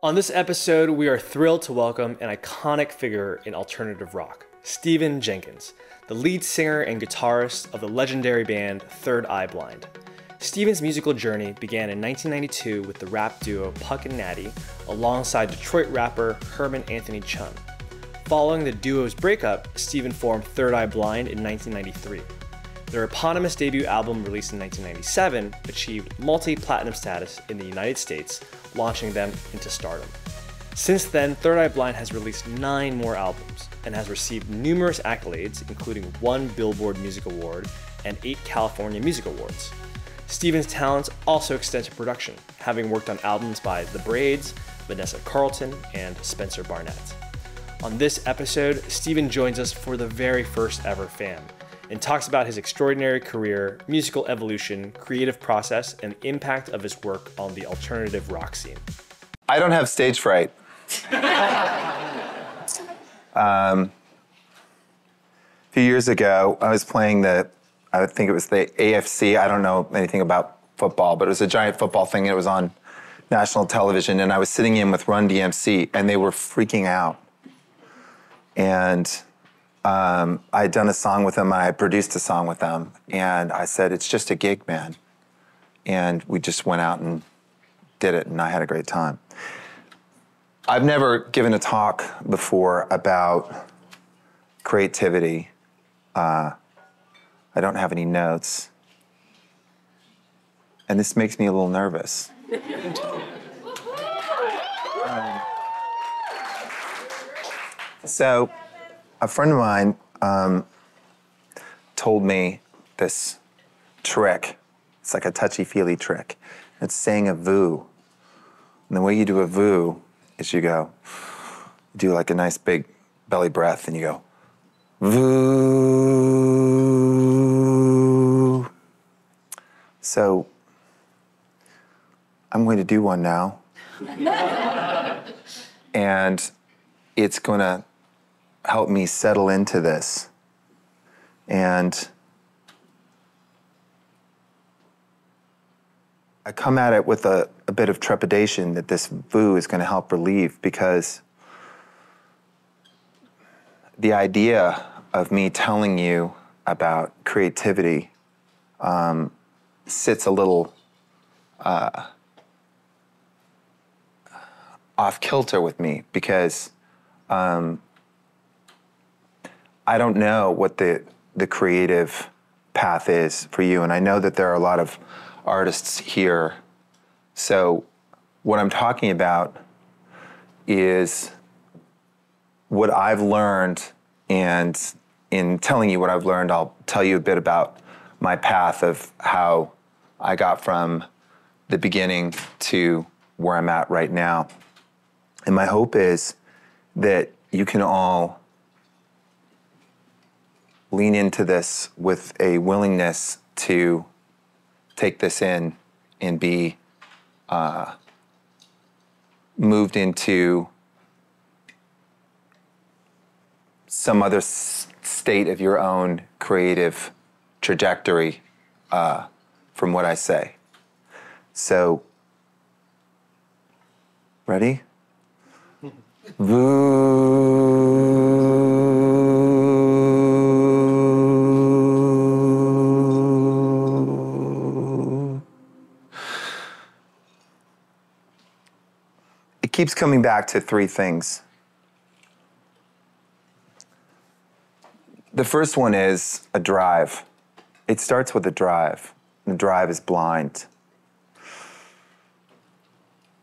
On this episode, we are thrilled to welcome an iconic figure in alternative rock, Stephan Jenkins, the lead singer and guitarist of the legendary band Third Eye Blind. Stephan's musical journey began in 1992 with the rap duo Puck and Natty alongside Detroit rapper Herman Anthony Chun. Following the duo's breakup, Stephan formed Third Eye Blind in 1993. Their eponymous debut album, released in 1997, achieved multi-platinum status in the United States, launching them into stardom. Since then, Third Eye Blind has released 9 more albums and has received numerous accolades, including 1 Billboard Music Award and 8 California Music Awards. Stephan's talents also extend to production, having worked on albums by the Braids, Vanessa Carlton, and Spencer Barnett. On this episode, Stephan joins us for the very first ever FAM, and talks about his extraordinary career, musical evolution, creative process, and the impact of his work on the alternative rock scene. I don't have stage fright. A few years ago, I was playing I think it was the AFC. I don't know anything about football, but it was a giant football thing, and it was on national television, and I was sitting in with Run DMC, and they were freaking out. And I'd done a song with them, I produced a song with them, and I said, it's just a gig, man. And we just went out and did it, and I had a great time. I've never given a talk before about creativity. I don't have any notes. And this makes me a little nervous. So, a friend of mine told me this trick. It's like a touchy-feely trick. It's saying a voo. And the way you do a voo is you do like a nice big belly breath, and you go, voo. So, I'm going to do one now. And it's going to help me settle into this. And I come at it with a bit of trepidation that this voo is going to help relieve, because the idea of me telling you about creativity sits a little off kilter with me, because I don't know what the creative path is for you, and I know that there are a lot of artists here. So what I'm talking about is what I've learned, and in telling you what I've learned, I'll tell you a bit about my path of how I got from the beginning to where I'm at right now. And my hope is that you can all lean into this with a willingness to take this in and be moved into some other state of your own creative trajectory from what I say. So, ready? It keeps coming back to 3 things. The first one is a drive. It starts with a drive. The drive is blind.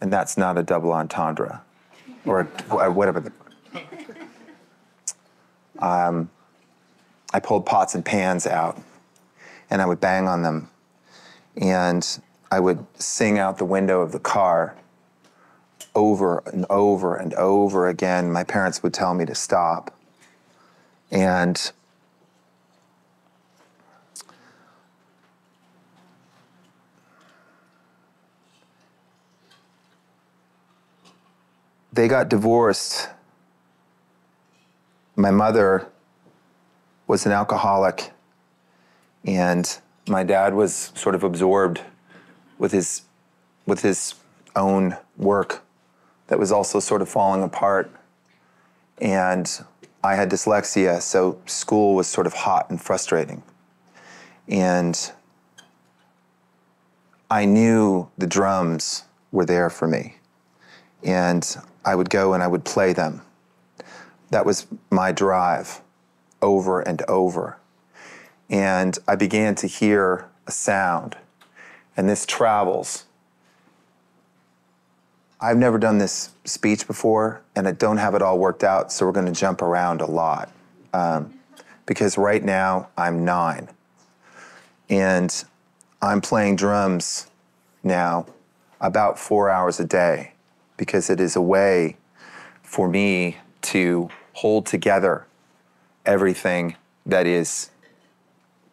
And that's not a double entendre, or whatever. I pulled pots and pans out, and I would bang on them, and I would sing out the window of the car over and over and over again. My parents would tell me to stop. And they got divorced. My mother was an alcoholic, and my dad was sort of absorbed with his own work that was also sort of falling apart. And I had dyslexia, so school was sort of hot and frustrating. And I knew the drums were there for me. And I would go and I would play them. That was my drive over and over. And I began to hear a sound, and this travels. I've never done this speech before, and I don't have it all worked out, so we're going to jump around a lot. Because right now, I'm 9. And I'm playing drums now about 4 hours a day, because it is a way for me to hold together everything that is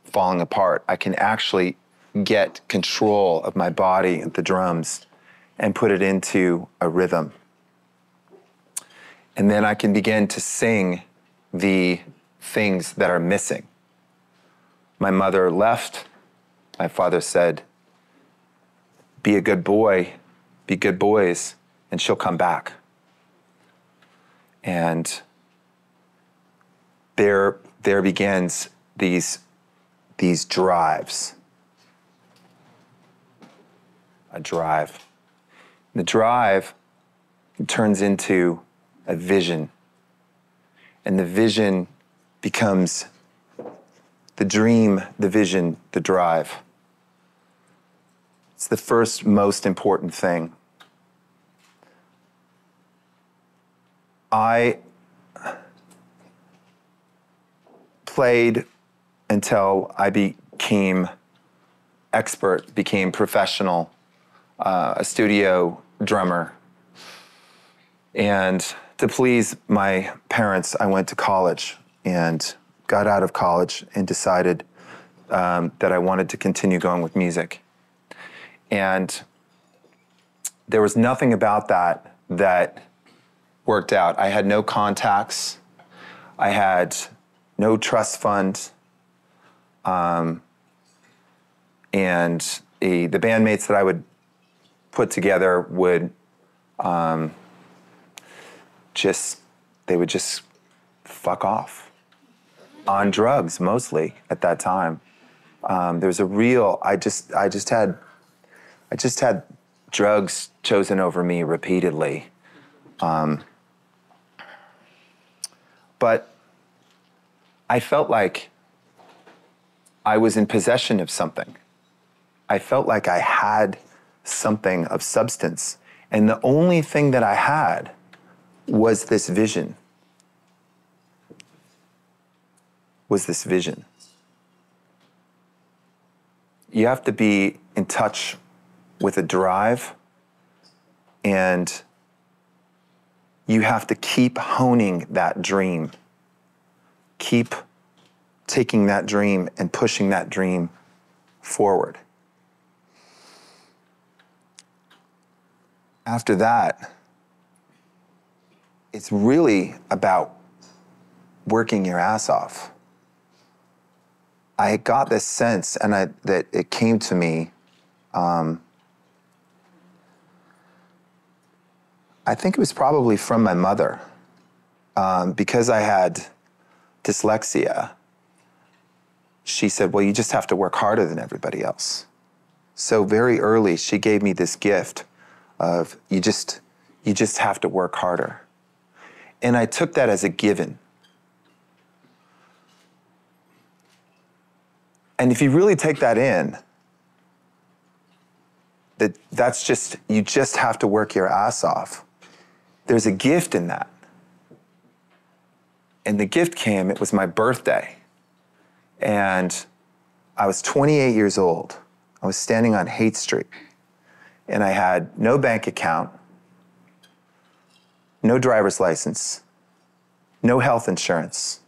falling apart. I can actually get control of my body and the drums and put it into a rhythm. And then I can begin to sing the things that are missing. My mother left. My father said, be a good boy, be good boys, and she'll come back. And there begins these drives. A drive. The drive turns into a vision. And the vision becomes the dream, the vision, the drive. It's the first most important thing. I played until I became expert, became professional, a studio drummer. And to please my parents, I went to college and got out of college and decided that I wanted to continue going with music. And there was nothing about that worked out. I had no contacts. I had no trust fund. And the bandmates that I would put together would they would just fuck off on drugs mostly at that time. There was a real, I just had drugs chosen over me repeatedly. But I felt like I was in possession of something. I felt like I had something of substance. And the only thing that I had was this vision. You have to be in touch with a drive, and you have to keep honing that dream. Keep taking that dream and pushing that dream forward. After that, it's really about working your ass off. I got this sense, and that it came to me. I think it was probably from my mother, because I had dyslexia. She said, well, you just have to work harder than everybody else. So very early, she gave me this gift of you just have to work harder. And I took that as a given. And if you really take that in, that's just, you just have to work your ass off. There's a gift in that. And the gift came, it was my birthday. And I was 28 years old. I was standing on Haight Street. And I had no bank account, no driver's license, no health insurance.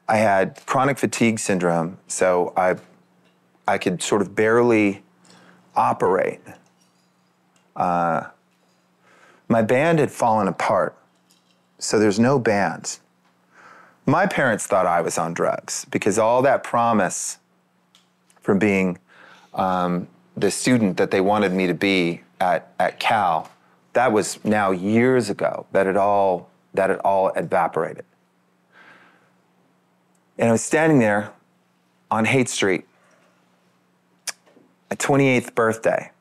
I had chronic fatigue syndrome, so I could sort of barely operate. My band had fallen apart, so there's no band. My parents thought I was on drugs because all that promise from being the student that they wanted me to be at Cal That was now years ago that it all evaporated. And I was standing there on Haight Street, my 28th birthday,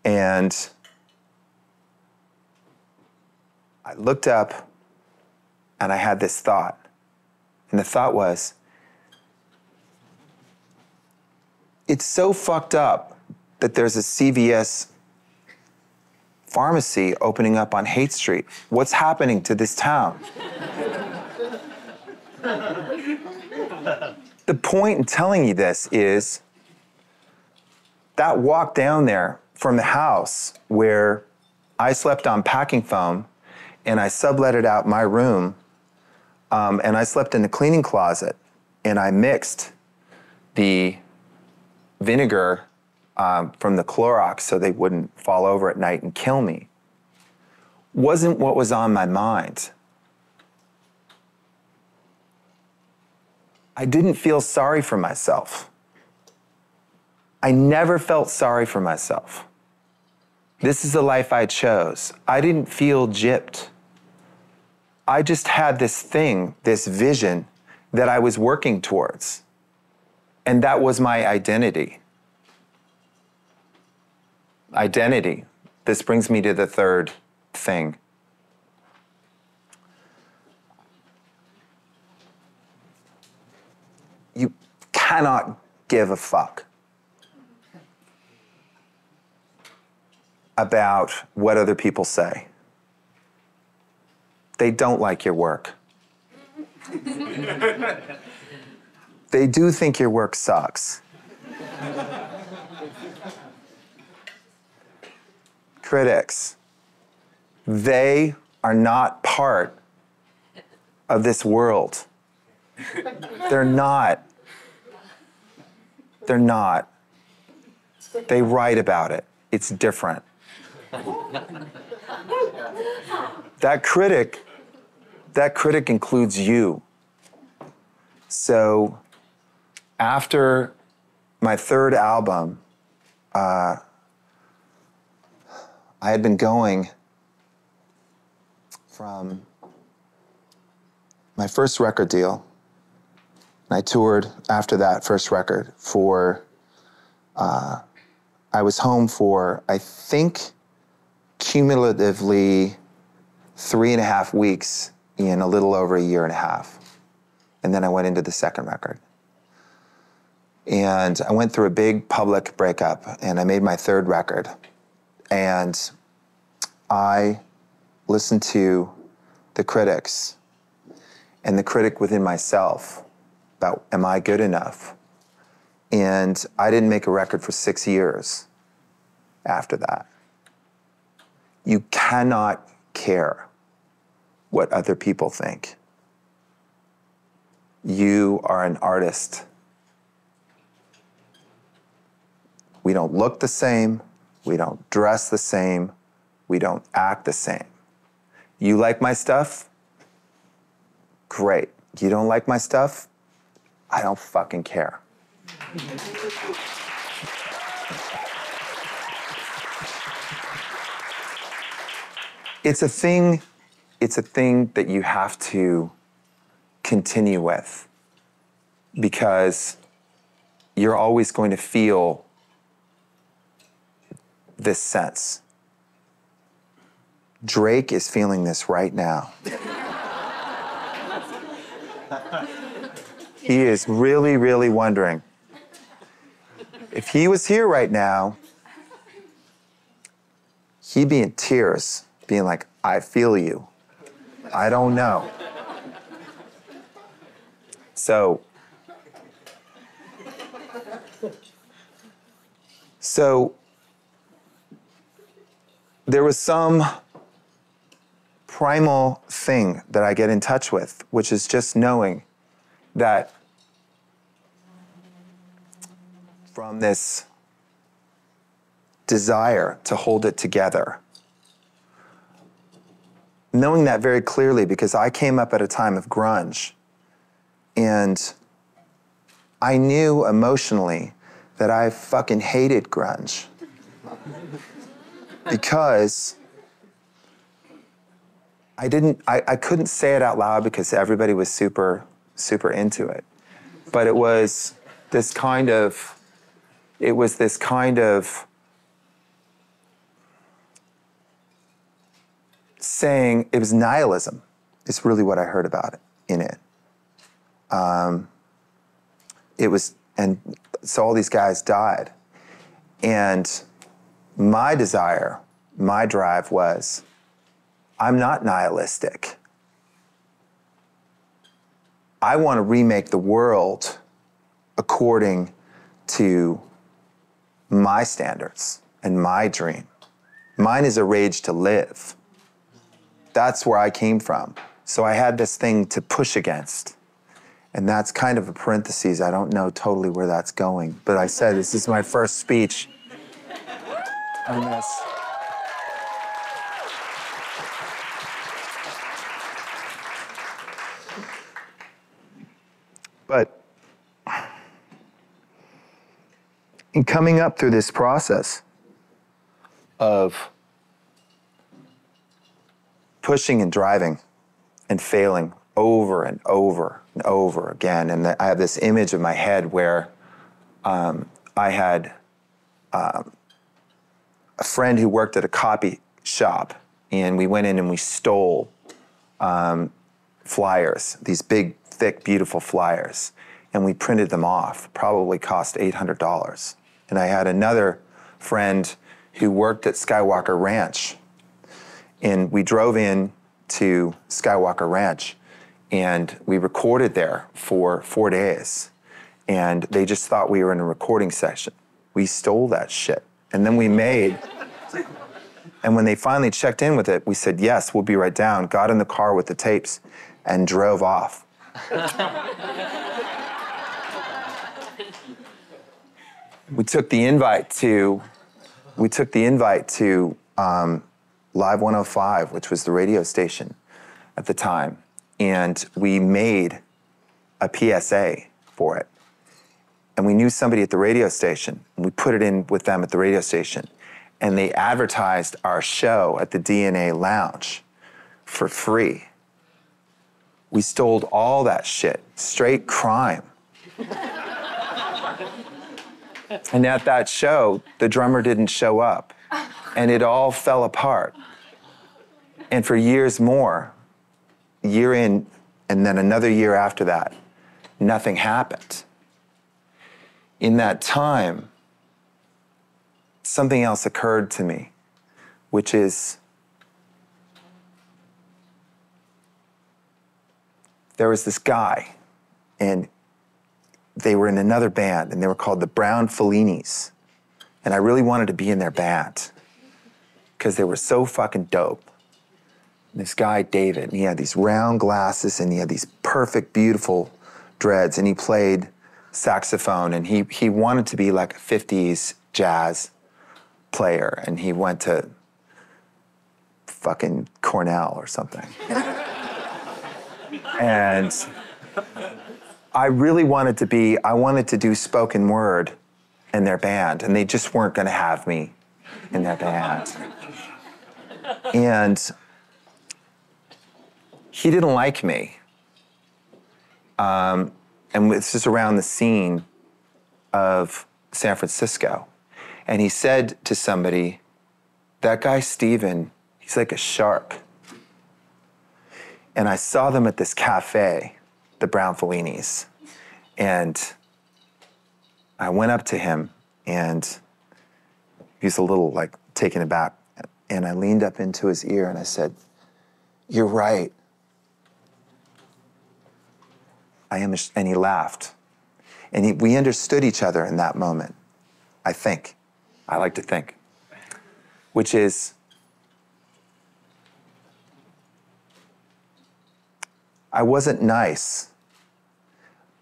and I looked up and I had this thought. And the thought was, it's so fucked up that there's a CVS pharmacy opening up on Haight Street. What's happening to this town? The point in telling you this is that walk down there from the house where I slept on packing foam and I subletted out my room, and I slept in the cleaning closet, and I mixed the vinegar from the Clorox so they wouldn't fall over at night and kill me, wasn't what was on my mind. I didn't feel sorry for myself. I never felt sorry for myself. This is the life I chose. I didn't feel gypped. I just had this thing, this vision that I was working towards. And that was my identity. Identity. This brings me to the third thing. You cannot give a fuck about what other people say. They don't like your work. They do think your work sucks. Critics, they are not part of this world. They're not. They're not. They write about it. It's different. That critic includes you. So after my third album, I had been going from my first record deal. I toured after that first record for, I was home for, I think, cumulatively 3.5 weeks in a little over 1.5 years. And then I went into the second record. And I went through a big public breakup, and I made my third record. And I listened to the critics and the critic within myself about, am I good enough? And I didn't make a record for 6 years after that. You cannot care what other people think. You are an artist. We don't look the same. We don't dress the same. We don't act the same. You like my stuff? Great. You don't like my stuff? I don't fucking care. It's a thing that you have to continue with, because you're always going to feel this sense. Drake is feeling this right now. He is really, really wondering. If he was here right now, he'd be in tears, being like, I feel you. I don't know. So there was some primal thing that I get in touch with, which is just knowing that from this desire to hold it together, knowing that very clearly, because I came up at a time of grunge, and I knew emotionally that I fucking hated grunge because I couldn't say it out loud because everybody was super, super into it. But it was this kind of saying, it was nihilism, is really what I heard about it in it. It was, and so all these guys died. And my desire, my drive was, I'm not nihilistic. I want to remake the world according to my standards and my dream. Mine is a rage to live. That's where I came from. So I had this thing to push against. And that's kind of a parenthesis. I don't know totally where that's going. But I said, this is my first speech on this. But in coming up through this process of pushing and driving and failing over and over and over again, and I have this image in my head where I had a friend who worked at a copy shop, and we went in and we stole flyers, these big, thick, beautiful flyers, and we printed them off. Probably cost $800. And I had another friend who worked at Skywalker Ranch, and we drove in to Skywalker Ranch, and we recorded there for 4 days, and they just thought we were in a recording session. We stole that shit, and then we made, and when they finally checked in with it, we said, yes, we'll be right down, got in the car with the tapes, and drove off. We took the invite to Live 105, which was the radio station at the time, and we made a PSA for it. And we knew somebody at the radio station, and we put it in with them at the radio station, and they advertised our show at the DNA Lounge for free. We stole all that shit, straight crime. And at that show, the drummer didn't show up, and it all fell apart. And for years more, year in, and then another year after that, nothing happened. In that time, something else occurred to me, which is there was this guy, and they were in another band, and they were called the Brown Fellinis. And I really wanted to be in their band because they were so fucking dope. And this guy, David, and he had these round glasses, and he had these perfect, beautiful dreads, and he played saxophone, and he wanted to be like a 50s jazz player, and he went to fucking Cornell or something. And I really wanted to do spoken word in their band, and they just weren't gonna have me in their band. And he didn't like me. And this is around the scene of San Francisco. And he said to somebody, that guy Stephan, he's like a shark. And I saw them at this cafe, the Brown Fellinis. And I went up to him, and he was a little like taken aback. And I leaned up into his ear and I said, you're right. And he laughed. And we understood each other in that moment, I think. I like to think. Which is, I wasn't nice,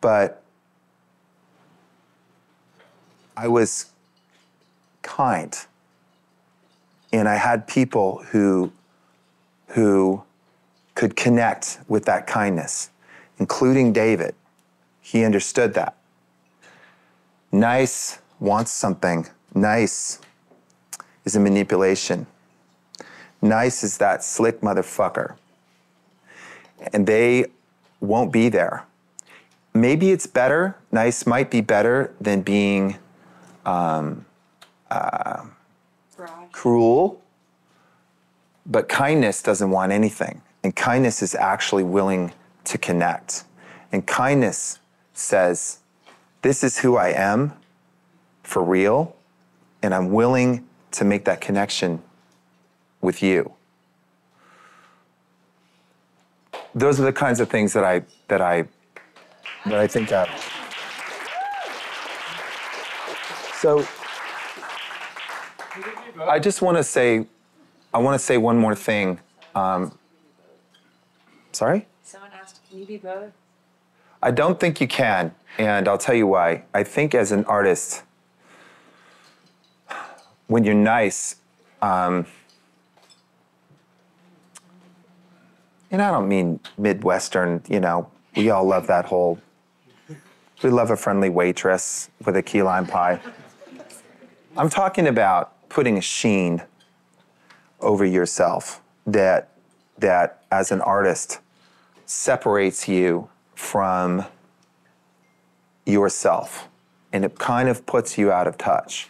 but I was kind. And I had people who could connect with that kindness, including David. He understood that. Nice wants something. Nice is a manipulation. Nice is that slick motherfucker and they won't be there. Maybe it's better, nice might be better than being cruel, but kindness doesn't want anything. And kindness is actually willing to connect. And kindness says, this is who I am for real, and I'm willing to make that connection with you. Those are the kinds of things that I think of. So I just want to say, one more thing. Sorry? Someone asked, can you be both? I don't think you can, and I'll tell you why. I think as an artist, when you're nice, and I don't mean Midwestern, we all love that whole, we love a friendly waitress with a key lime pie. I'm talking about putting a sheen over yourself that as an artist separates you from yourself, and it kind of puts you out of touch.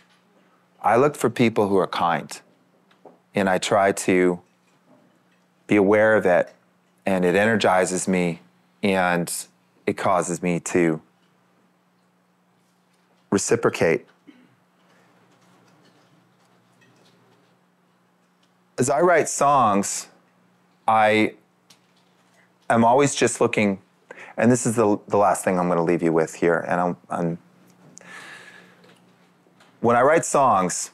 I look for people who are kind, and I try to be aware of it, and it energizes me, and it causes me to reciprocate. As I write songs, I am always just looking, and this is the last thing I'm going to leave you with here, and when I write songs,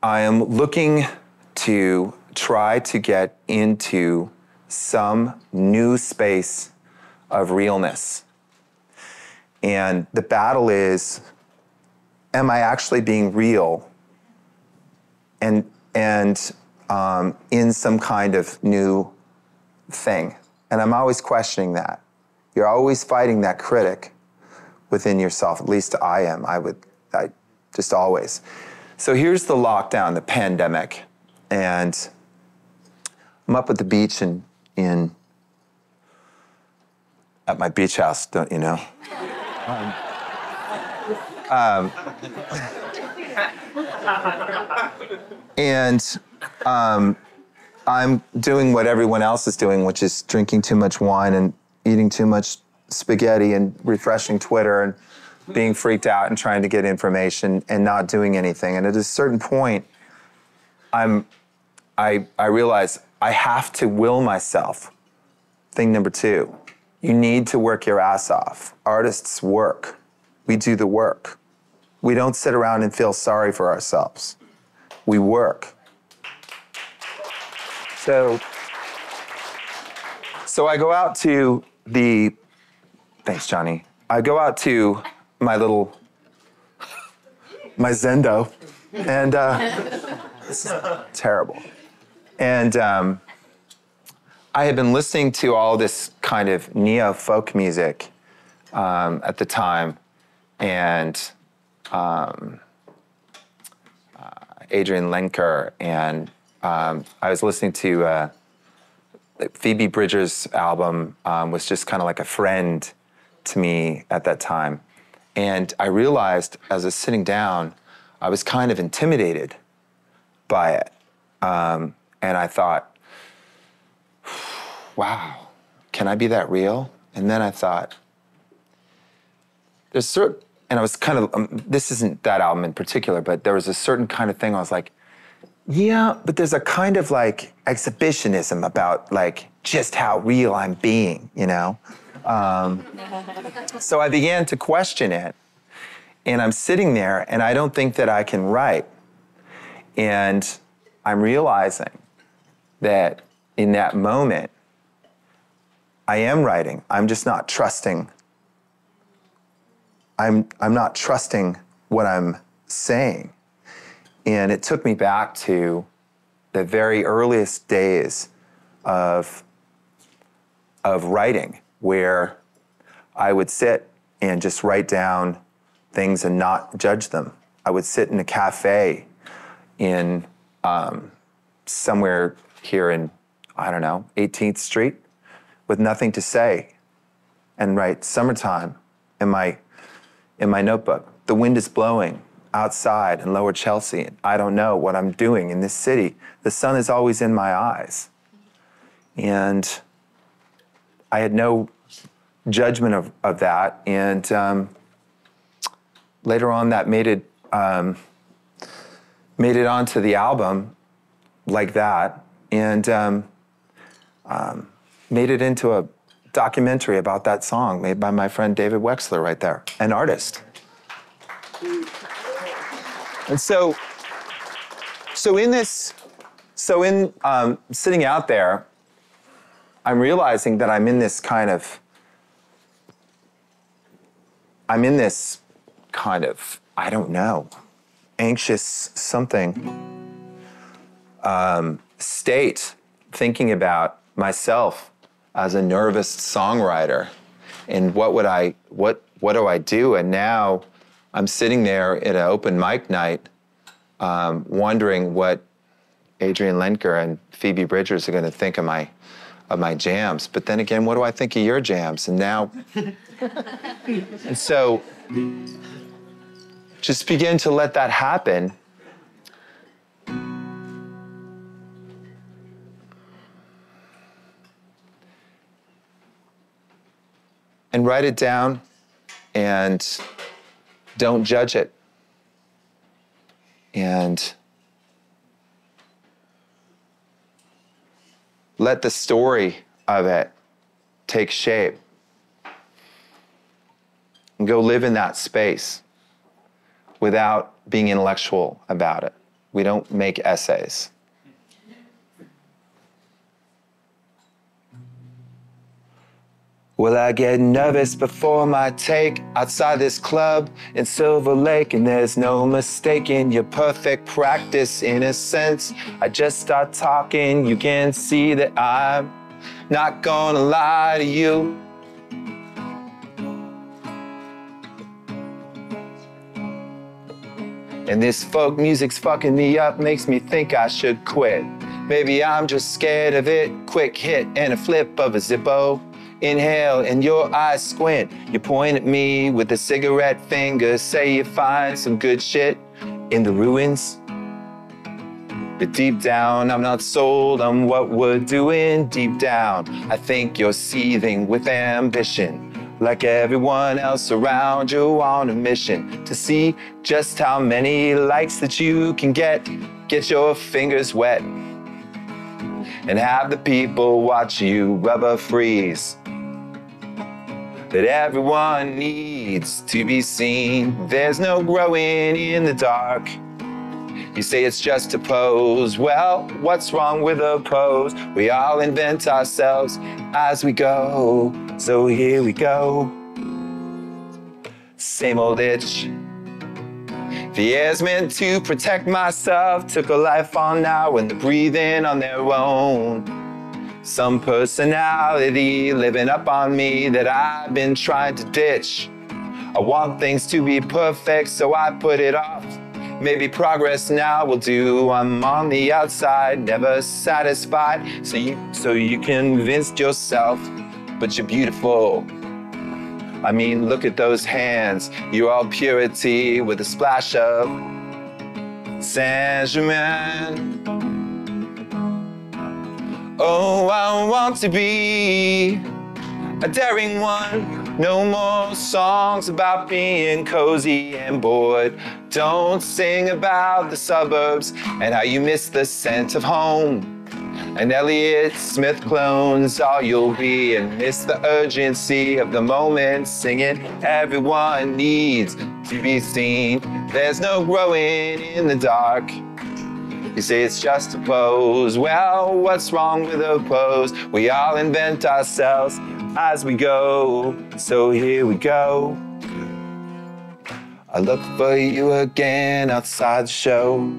I am looking to try to get into some new space of realness. And the battle is, am I actually being real and in some kind of new thing? And I'm always questioning that. You're always fighting that critic within yourself. At least I am. I just always. So here's the lockdown, the pandemic, and I'm up at the beach at my beach house, don't you know? And I'm doing what everyone else is doing, which is drinking too much wine and eating too much spaghetti and refreshing Twitter and being freaked out and trying to get information and not doing anything. And at a certain point, I realize I have to will myself. Thing number 2, you need to work your ass off. Artists work. We do the work. We don't sit around and feel sorry for ourselves. We work. So I go out to thanks, Johnny. I go out to my Zendo, and this is terrible. And I had been listening to all this kind of neo-folk music at the time, and Adrian Lenker, and I was listening to Phoebe Bridgers' album was just kind of like a friend to me at that time. And I realized as I was sitting down, I was kind of intimidated by it. And I thought, wow, can I be that real? And then I thought, and I was kind of, this isn't that album in particular, but there was a certain kind of thing I was like, yeah, but there's a kind of like exhibitionism about like just how real I'm being, So I began to question it, and I'm sitting there and I don't think that I can write. And I'm realizing that in that moment, I am writing. I'm just not trusting. I'm not trusting what I'm saying. And it took me back to the very earliest days of writing, where I would sit and just write down things and not judge them. I would sit in a cafe in somewhere here in, 18th Street, with nothing to say and write "Summertime" in my notebook. The wind is blowing outside in Lower Chelsea. I don't know what I'm doing in this city. The sun is always in my eyes. And I had no judgment of that. And later on, that made it onto the album like that, and made it into a documentary about that song made by my friend David Wexler right there, an artist. And so in sitting out there, I'm realizing that I'm in this kind of, I don't know, anxious something state, thinking about myself as a nervous songwriter and what do I do? And now I'm sitting there at an open mic night wondering what Adrian Lenker and Phoebe Bridgers are going to think of my jams. But then again, what do I think of your jams? And now, and so just begin to let that happen. And write it down and don't judge it. And let the story of it take shape. And go live in that space without being intellectual about it. We don't make essays. Well, I get nervous before my take outside this club in Silver Lake, and there's no mistaking your perfect practice in a sense. I just start talking, you can see that I'm not gonna lie to you. And this folk music's fucking me up, makes me think I should quit. Maybe I'm just scared of it. Quick hit and a flip of a Zippo. Inhale and your eyes squint. You point at me with a cigarette finger. Say you find some good shit in the ruins. But deep down, I'm not sold on what we're doing. Deep down, I think you're seething with ambition. Like everyone else around you on a mission to see just how many likes that you can get. Get your fingers wet and have the people watch you rubber freeze. That everyone needs to be seen. There's no growing in the dark. You say it's just a pose. Well, what's wrong with a pose? We all invent ourselves as we go. So here we go. Same old itch. The air's meant to protect myself. Took a life on now and they're breathing on their own. Some personality living up on me that I've been trying to ditch. I want things to be perfect, so I put it off. Maybe progress now will do. I'm on the outside, never satisfied. So you convinced yourself, but you're beautiful. I mean, look at those hands. You're all purity with a splash of Saint-Germain. Oh, I want to be a daring one. No more songs about being cozy and bored. Don't sing about the suburbs and how you miss the scent of home. And Elliott Smith clones all you'll be, and miss the urgency of the moment. Singing, everyone needs to be seen. There's no growing in the dark. You say it's just a pose. Well, what's wrong with a pose? We all invent ourselves as we go. So here we go. I look for you again outside the show.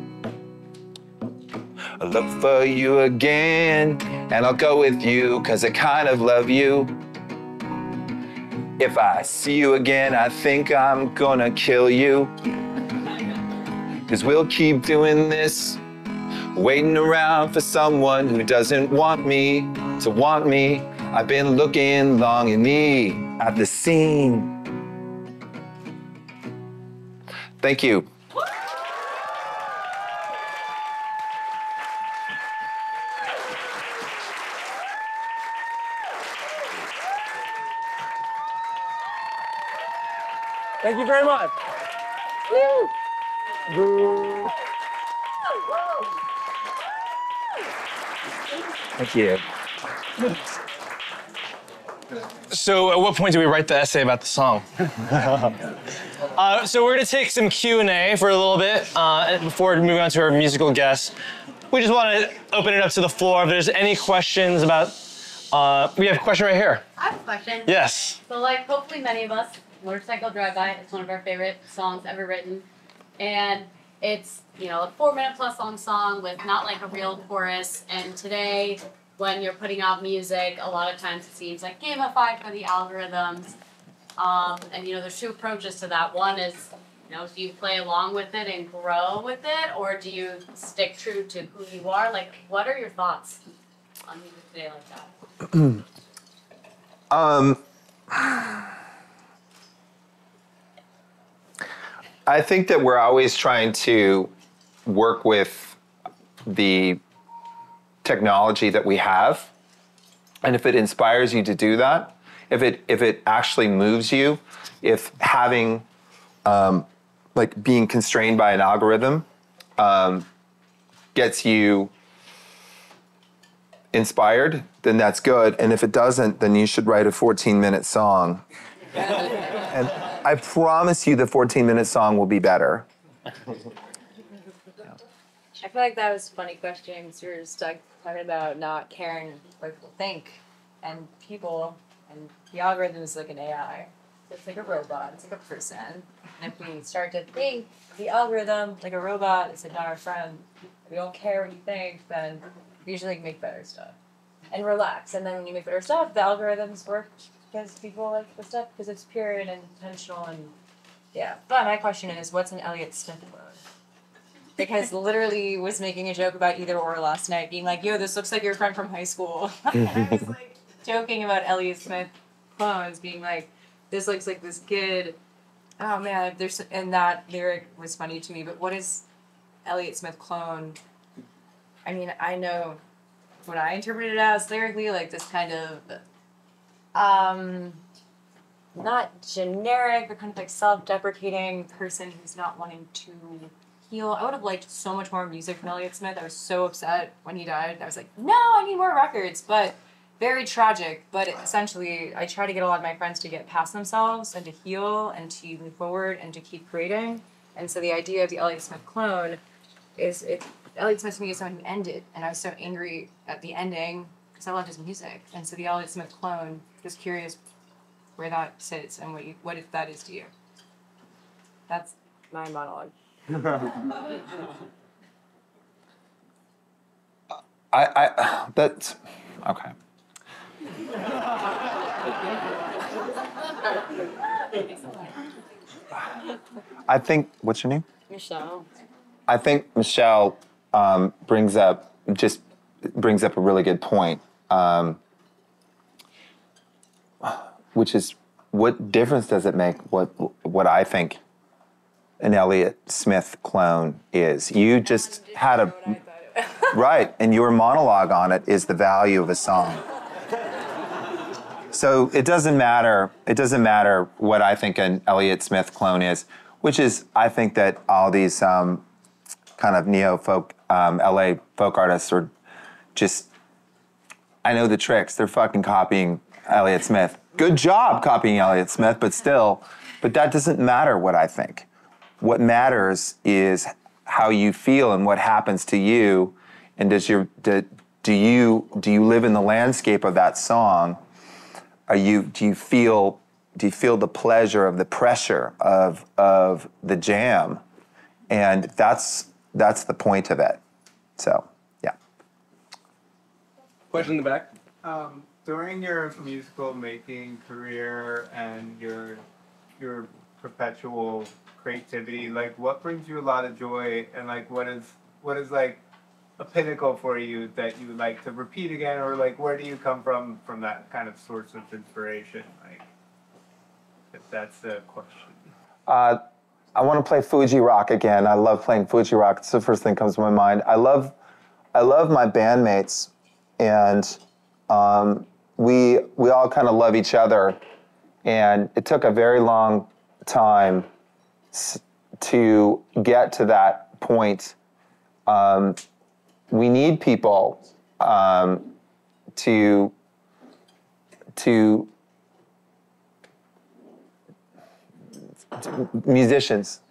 I look for you again, and I'll go with you, 'cause I kind of love you. If I see you again, I think I'm gonna kill you. 'Cause we'll keep doing this, waiting around for someone who doesn't want me to want me. I've been looking longingly at the scene. Thank you. Thank you very much. Thank you. So at what point do we write the essay about the song? So we're gonna take some Q&A for a little bit before moving on to our musical guests. We just want to open it up to the floor. If there's any questions about, we have a question right here. I have a question. Yes. So like hopefully many of us, Motorcycle Drive-By is one of our favorite songs ever written. And it's, you know, a 4-minute plus long song with not like a real chorus. And today, when you're putting out music, a lot of times it seems like gamified for the algorithms. And you know, there's two approaches to that. One is, you know, do you play along with it and grow with it, or do you stick true to who you are? Like, what are your thoughts on music today like that? I think that we're always trying to work with the technology that we have. And if it inspires you to do that, if it actually moves you, if having, like being constrained by an algorithm gets you inspired, then that's good. And if it doesn't, then you should write a 14-minute song. And I promise you the 14-minute song will be better. I feel like that was a funny question because we were stuck talking about not caring what people think. And people, and the algorithm is like an AI. It's like a robot, it's like a person. And if we start to think the algorithm like a robot, it's like not our friend, if we don't care what you think, then we usually make better stuff. And relax. And then when you make better stuff, the algorithms work because people like the stuff because it's pure and intentional and yeah. But my question is, what's an Elliott Smith quote? Because literally was making a joke about either or last night, being like, yo, this looks like your friend from high school. And I was like joking about Elliott Smith clones, being like, this looks like this kid. Oh man, and that lyric was funny to me, but what is Elliott Smith clone? I mean, I know what I interpreted it as lyrically, like this kind of not generic, but kind of like self-deprecating person who's not wanting to heal. I would have liked so much more music from Elliott Smith. I was so upset when he died. I was like, no, I need more records. But very tragic. But essentially, I try to get a lot of my friends to get past themselves and to heal and to move forward and to keep creating. And so the idea of the Elliott Smith clone is Elliott Smith to me is someone who ended. And I was so angry at the ending because I loved his music. And so the Elliott Smith clone, just curious where that sits and what if that is to you. That's my monologue. That's okay. I think, what's your name? Michelle. I think Michelle brings up a really good point, which is what difference does it make what I think an Elliott Smith clone is? You just had a right, and your monologue on it is the value of a song. So it doesn't matter what I think an Elliott Smith clone is, which is I think that all these kind of neo-folk LA folk artists are just, I know the tricks. They're fucking copying Elliott Smith. Good job copying Elliott Smith, but that doesn't matter what I think. What matters is how you feel and what happens to you, and do you live in the landscape of that song? Do you feel the pleasure of the pressure of the jam? And that's the point of it. So, yeah. Question in the back. During your musical making career and your perpetual creativity, like what brings you a lot of joy, and like what is like a pinnacle for you that you would like to repeat again, or like where do you come from that kind of source of inspiration? Like, if that's the question. I want to play Fuji Rock again. I love playing Fuji Rock. It's the first thing that comes to my mind. I love my bandmates, and we all kind of love each other. And it took a very long time to get to that point. We need people to musicians.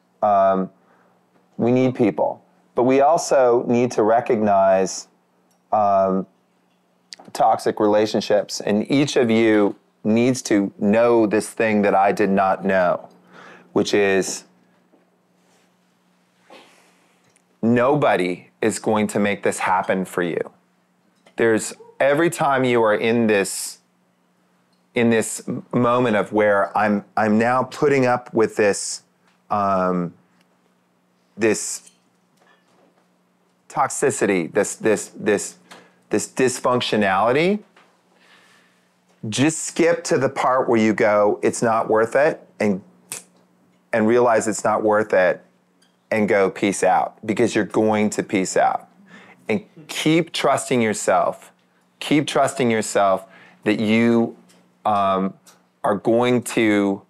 We need people, but we also need to recognize toxic relationships, and each of you needs to know this thing that I did not know, which is nobody is going to make this happen for you. There's every time you are in this moment of where I'm now putting up with this this toxicity, this dysfunctionality. Just skip to the part where you go, it's not worth it, and realize it's not worth it, and go peace out, because you're going to peace out. And keep trusting yourself. Keep trusting yourself that you are going to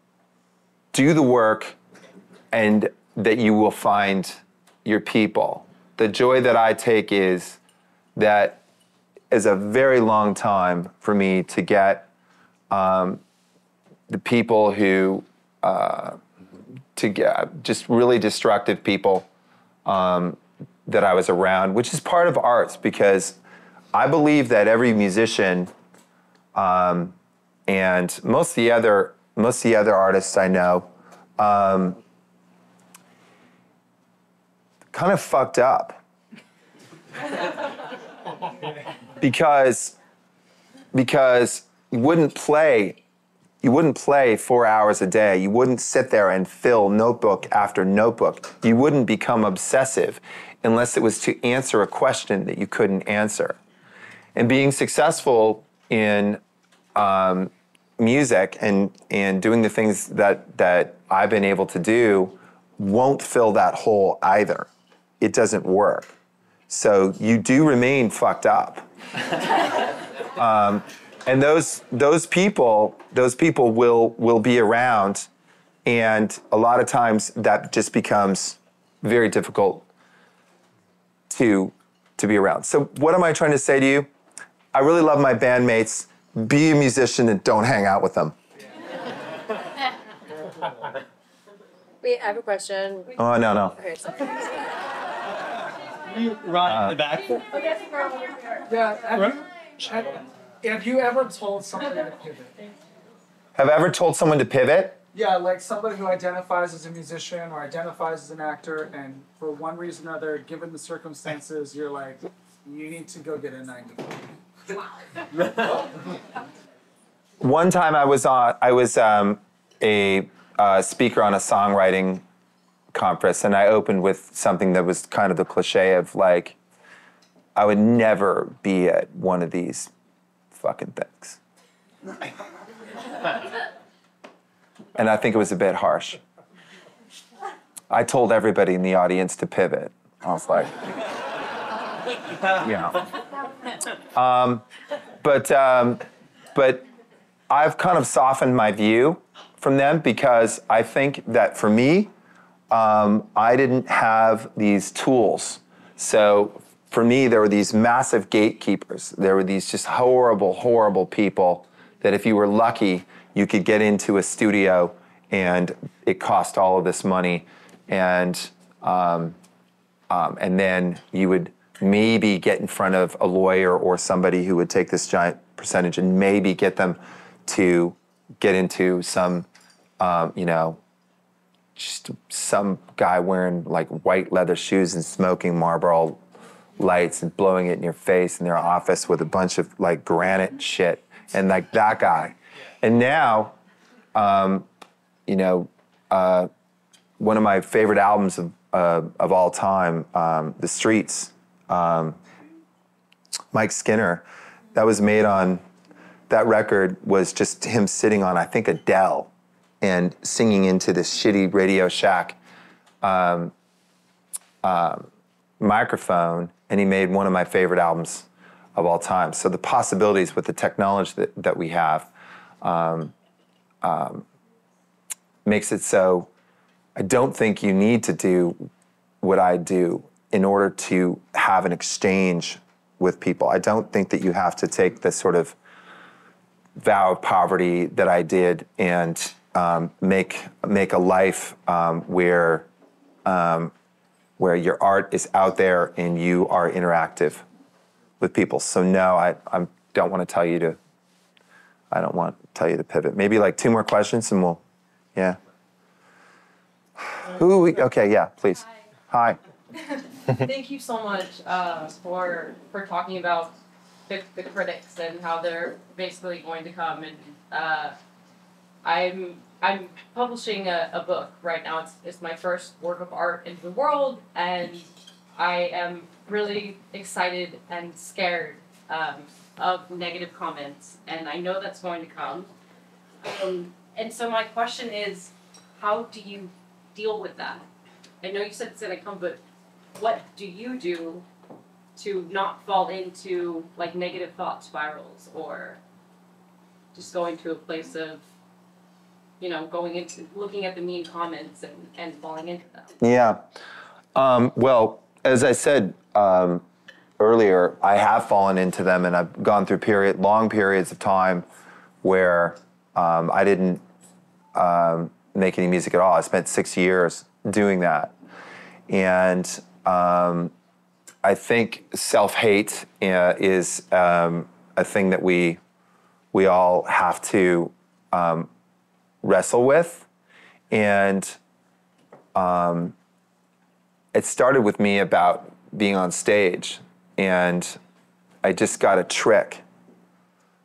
do the work and that you will find your people. The joy that I take is that is a very long time for me to get the people who, to get just really destructive people that I was around, which is part of arts, because I believe that every musician and most of the other artists I know kind of fucked up. because you wouldn't play 4 hours a day. You wouldn't sit there and fill notebook after notebook. You wouldn't become obsessive unless it was to answer a question that you couldn't answer. And being successful in music and doing the things that I've been able to do won't fill that hole either. It doesn't work. So you do remain fucked up. And those people will be around, and a lot of times that just becomes very difficult to be around. So what am I trying to say to you? I really love my bandmates. Be a musician and don't hang out with them. Wait, I have a question. Oh, no. Okay, so. You run in the back. Yeah, have you ever told somebody to pivot? Have I ever told someone to pivot? Yeah, like somebody who identifies as a musician or identifies as an actor, and for one reason or another, given the circumstances, you're like, you need to go get a 9-to-5. One time I was a speaker on a songwriting conference, and I opened with something that was kind of the cliche of like, I would never be at one of these fucking things. And I think it was a bit harsh. I told everybody in the audience to pivot. I was like, but I've kind of softened my view from them, because I think that for me, I didn't have these tools. So for me, there were these massive gatekeepers. There were these just horrible, horrible people that if you were lucky, you could get into a studio and it cost all of this money. And then you would maybe get in front of a lawyer or somebody who would take this giant percentage and maybe get them to get into some, just some guy wearing like white leather shoes and smoking Marlboro lights and blowing it in your face in their office with a bunch of like granite shit, and like that guy. And now, one of my favorite albums of all time, The Streets, Mike Skinner. That was made on, that record was just him sitting on, I think, a Dell and singing into this shitty Radio Shack microphone, and he made one of my favorite albums of all time. So the possibilities with the technology that we have makes it so I don't think you need to do what I do in order to have an exchange with people. I don't think that you have to take the sort of vow of poverty that I did and make a life where your art is out there and you are interactive with people. So no, I don't want to tell you to. I don't want to tell you to pivot. Maybe like 2 more questions and we'll, yeah. Okay, yeah, please. Hi. Thank you so much for talking about the critics and how they're basically going to come. And I'm publishing a book right now. It's my first work of art into the world, and I am really excited and scared of negative comments, and I know that's going to come. And so my question is, how do you deal with that? I know you said it's going to come, but what do you do to not fall into like negative thought spirals, or just going to a place of, you know, going into looking at the mean comments and falling into them? Yeah. Well, as I said earlier, I have fallen into them, and I've gone through long periods of time where I didn't make any music at all. I spent 6 years doing that. And I think self-hate is a thing that we all have to wrestle with. And it started with me about being on stage, and I just got a trick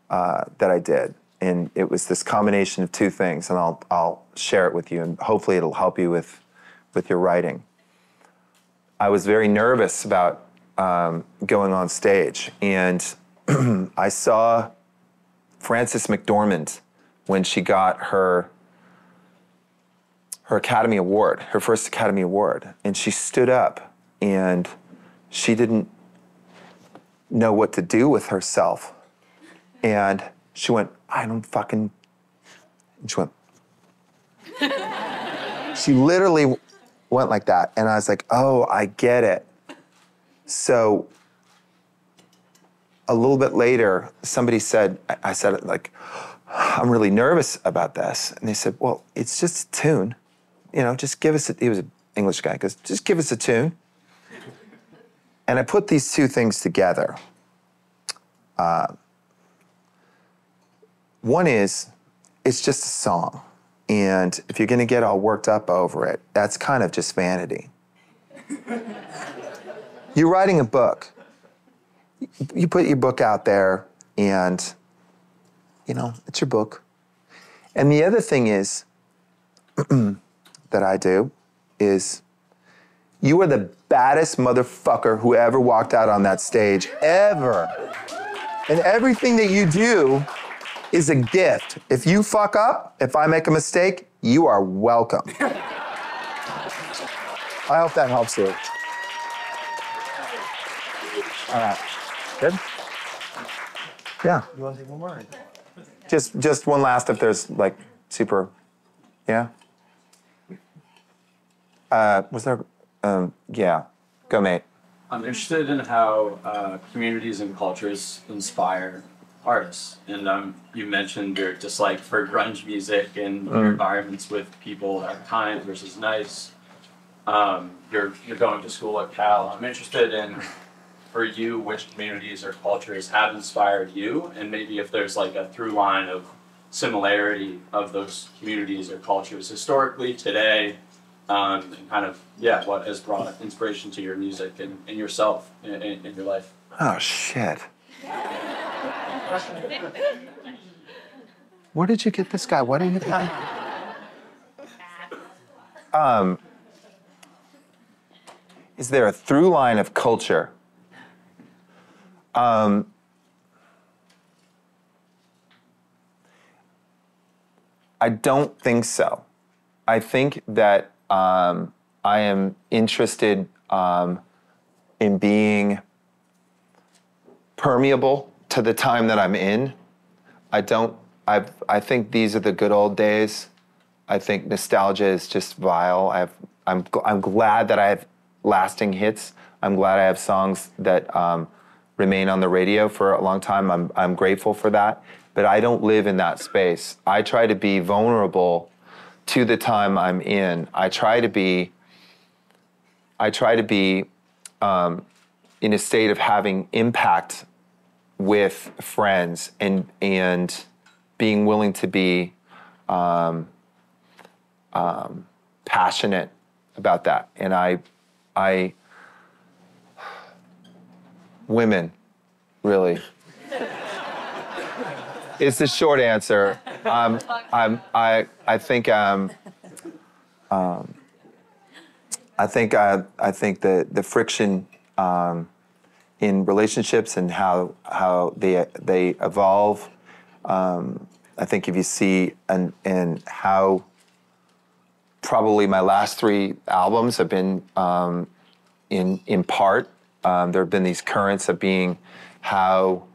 that I did. And it was this combination of 2 things, and I'll share it with you, and hopefully it'll help you with your writing. I was very nervous about going on stage, and I saw Frances McDormand when she got her Academy Award, her first Academy Award, and she stood up, and she didn't know what to do with herself, and she went, I don't fucking, and she went, she literally went like that, and I was like, oh, I get it. So a little bit later, somebody said, I said, like, I'm really nervous about this. And they said, well, it's just a tune. You know, just give us he was an English guy, goes, just give us a tune. And I put these 2 things together. One is, it's just a song. And if you're gonna get all worked up over it, that's kind of just vanity. You're writing a book. You put your book out there, and, you know, it's your book. And the other thing is, that I do, is you are the baddest motherfucker who ever walked out on that stage, ever. And everything that you do is a gift. If you fuck up, if I make a mistake, you are welcome. I hope that helps you. All right. Good? Yeah. You want to take one more? Just one last if there's like super, yeah? Was there, yeah. Go, mate. I'm interested in how communities and cultures inspire artists. And you mentioned your dislike for grunge music and your environments with people that are kind versus nice. You're going to school at Cal. I'm interested in, for you, which communities or cultures have inspired you, and maybe if there's like a through line of similarity of those communities or cultures historically, today, and kind of, yeah, what has brought inspiration to your music and yourself in your life. Oh, shit. Where did you get this guy? What did you get? Is there a through line of culture? I don't think so. I think that I am interested in being permeable to the time that I'm in. I think these are the good old days. I think nostalgia is just vile. I'm glad that I have lasting hits. I'm glad I have songs that remain on the radio for a long time. I'm grateful for that. But I don't live in that space. I try to be vulnerable to the time I'm in. I try to be in a state of having impact with friends and being willing to be passionate about that. And I women, really. It's the short answer. I think the friction in relationships and how they evolve. I think if you see and how probably my last 3 albums have been in part, there have been these currents of being how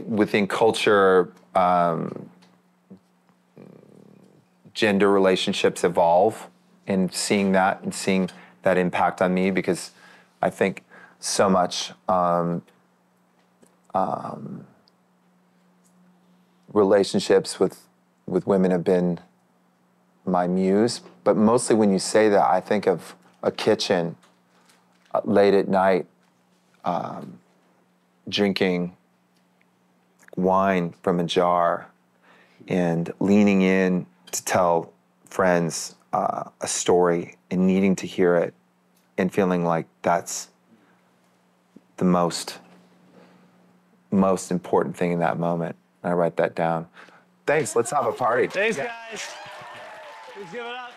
within culture, gender relationships evolve, and seeing that impact on me, because I think so much relationships with women have been my muse. But mostly when you say that, I think of a kitchen late at night, drinking wine from a jar and leaning in to tell friends a story and needing to hear it and feeling like that's the most important thing in that moment. And I write that down. Thanks, let's have a party. Thanks, guys. Let's give it up.